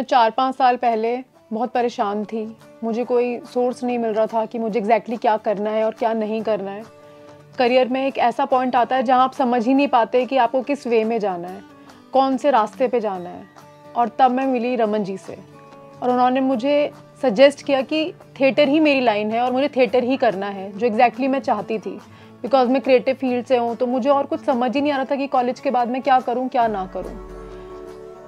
मैं 4-5 साल पहले बहुत परेशान थी। मुझे कोई सोर्स नहीं मिल रहा था कि मुझे एग्जैक्टली क्या करना है और क्या नहीं करना है। करियर में एक ऐसा पॉइंट आता है जहाँ आप समझ ही नहीं पाते कि आपको किस वे में जाना है, कौन से रास्ते पे जाना है। और तब मैं मिली रमन जी से और उन्होंने मुझे सजेस्ट किया कि थिएटर ही मेरी लाइन है और मुझे थिएटर ही करना है, जो एग्जैक्टली मैं चाहती थी। बिकॉज मैं क्रिएटिव फील्ड से हूँ, तो मुझे और कुछ समझ ही नहीं आ रहा था कि कॉलेज के बाद मैं क्या करूँ क्या ना करूँ।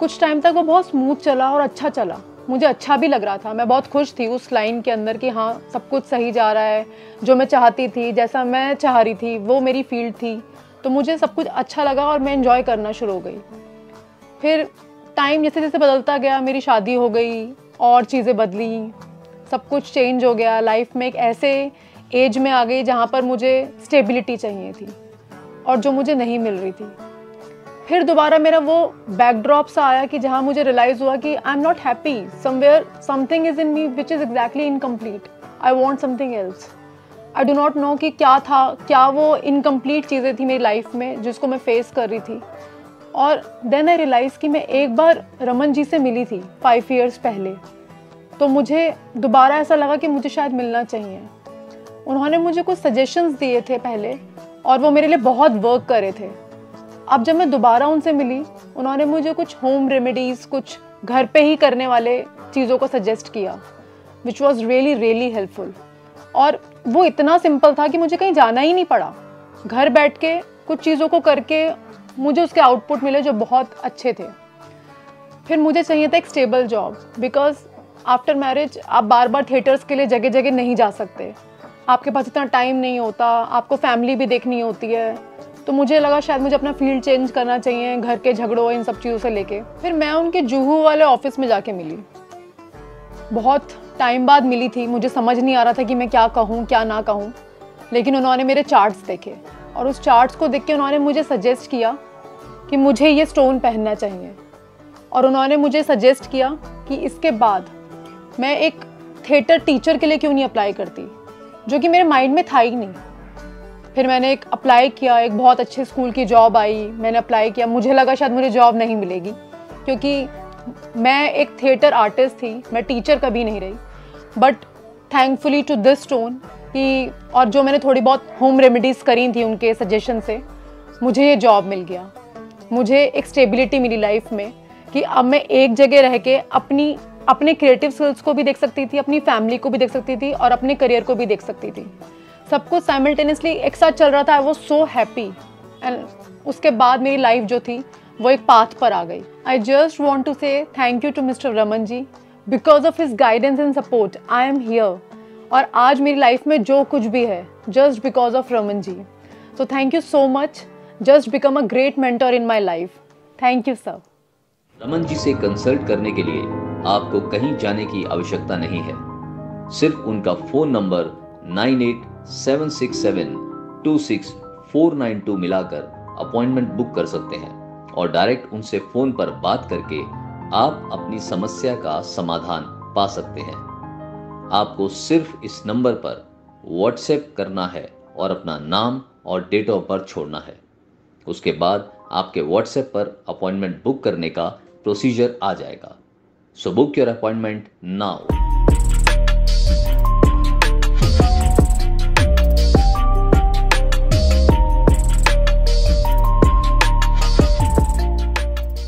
कुछ टाइम तक वो बहुत स्मूथ चला और अच्छा चला, मुझे अच्छा भी लग रहा था। मैं बहुत खुश थी उस लाइन के अंदर कि हाँ, सब कुछ सही जा रहा है, जो मैं चाहती थी, जैसा मैं चाह रही थी वो मेरी फील्ड थी। तो मुझे सब कुछ अच्छा लगा और मैं एंजॉय करना शुरू हो गई। फिर टाइम जैसे जैसे बदलता गया, मेरी शादी हो गई और चीज़ें बदली, सब कुछ चेंज हो गया। लाइफ में एक ऐसे एज में आ गई जहाँ पर मुझे स्टेबिलिटी चाहिए थी और जो मुझे नहीं मिल रही थी। फिर दोबारा मेरा वो बैकड्रॉप सा आया कि जहाँ मुझे रियलाइज़ हुआ कि I am not happy, somewhere something is in me which is exactly incomplete. I want something else. I do not know कि क्या था, क्या वो इनकम्प्लीट चीज़ें थी मेरी लाइफ में जिसको मैं फेस कर रही थी। और देन आई रियलाइज़ कि मैं एक बार रमन जी से मिली थी 5 years पहले, तो मुझे दोबारा ऐसा लगा कि मुझे शायद मिलना चाहिए। उन्होंने मुझे कुछ सजेशंस दिए थे पहले और वो मेरे लिए बहुत वर्क कर रहे थे। अब जब मैं दोबारा उनसे मिली, उन्होंने मुझे कुछ होम रेमेडीज़, कुछ घर पे ही करने वाले चीज़ों को सजेस्ट किया, which was really really helpful. और वो इतना सिंपल था कि मुझे कहीं जाना ही नहीं पड़ा। घर बैठ के कुछ चीज़ों को करके मुझे उसके आउटपुट मिले जो बहुत अच्छे थे। फिर मुझे चाहिए था एक stable job, because after marriage आप बार बार थिएटर्स के लिए जगह जगह नहीं जा सकते, आपके पास इतना टाइम नहीं होता, आपको फैमिली भी देखनी होती है। तो मुझे लगा शायद मुझे अपना फील्ड चेंज करना चाहिए, घर के झगड़ों इन सब चीज़ों से लेके। फिर मैं उनके जुहू वाले ऑफिस में जाके मिली, बहुत टाइम बाद मिली थी। मुझे समझ नहीं आ रहा था कि मैं क्या कहूँ क्या ना कहूँ, लेकिन उन्होंने मेरे चार्ट्स देखे और उस चार्ट्स को देख के उन्होंने मुझे सजेस्ट किया कि मुझे ये स्टोन पहनना चाहिए। और उन्होंने मुझे सजेस्ट किया कि इसके बाद मैं एक थिएटर टीचर के लिए क्यों नहीं अप्लाई करती, जो कि मेरे माइंड में था ही नहीं। फिर मैंने एक अप्लाई किया, एक बहुत अच्छे स्कूल की जॉब आई, मैंने अप्लाई किया। मुझे लगा शायद मुझे जॉब नहीं मिलेगी क्योंकि मैं एक थिएटर आर्टिस्ट थी, मैं टीचर कभी नहीं रही। But thankfully to this stone कि और जो मैंने थोड़ी बहुत होम रेमेडीज़ करी थी उनके सजेशन से, मुझे ये जॉब मिल गया। मुझे एक स्टेबिलिटी मिली लाइफ में कि अब मैं एक जगह रह के अपने क्रिएटिव स्किल्स को भी देख सकती थी, अपनी फैमिली को भी देख सकती थी और अपने करियर को भी देख सकती थी। सब कुछ साइमल्टेनियसली एक साथ चल रहा था। I was so happy. And उसके बाद मेरी लाइफ जो थी वो एक पाथ पर आ गई। I just want to say thank you to mister Raman ji, because of his guidance and support I am here. और आज मेरी लाइफ में जो कुछ भी है, just because of Raman ji. So thank you so much, just become a great mentor in my life. Thank you sir. Raman ji से consult करने के लिए आपको कहीं जाने की आवश्यकता नहीं है। सिर्फ उनका फोन नंबर 9876726492 मिलाकर अपॉइंटमेंट बुक कर सकते हैं और डायरेक्ट उनसे फोन पर बात करके आप अपनी समस्या का समाधान पा सकते हैं। आपको सिर्फ इस नंबर पर व्हाट्सएप करना है और अपना नाम और डेट ऑफ बर्थ छोड़ना है। उसके बाद आपके व्हाट्सएप पर अपॉइंटमेंट बुक करने का प्रोसीजर आ जाएगा। So book your appointment now.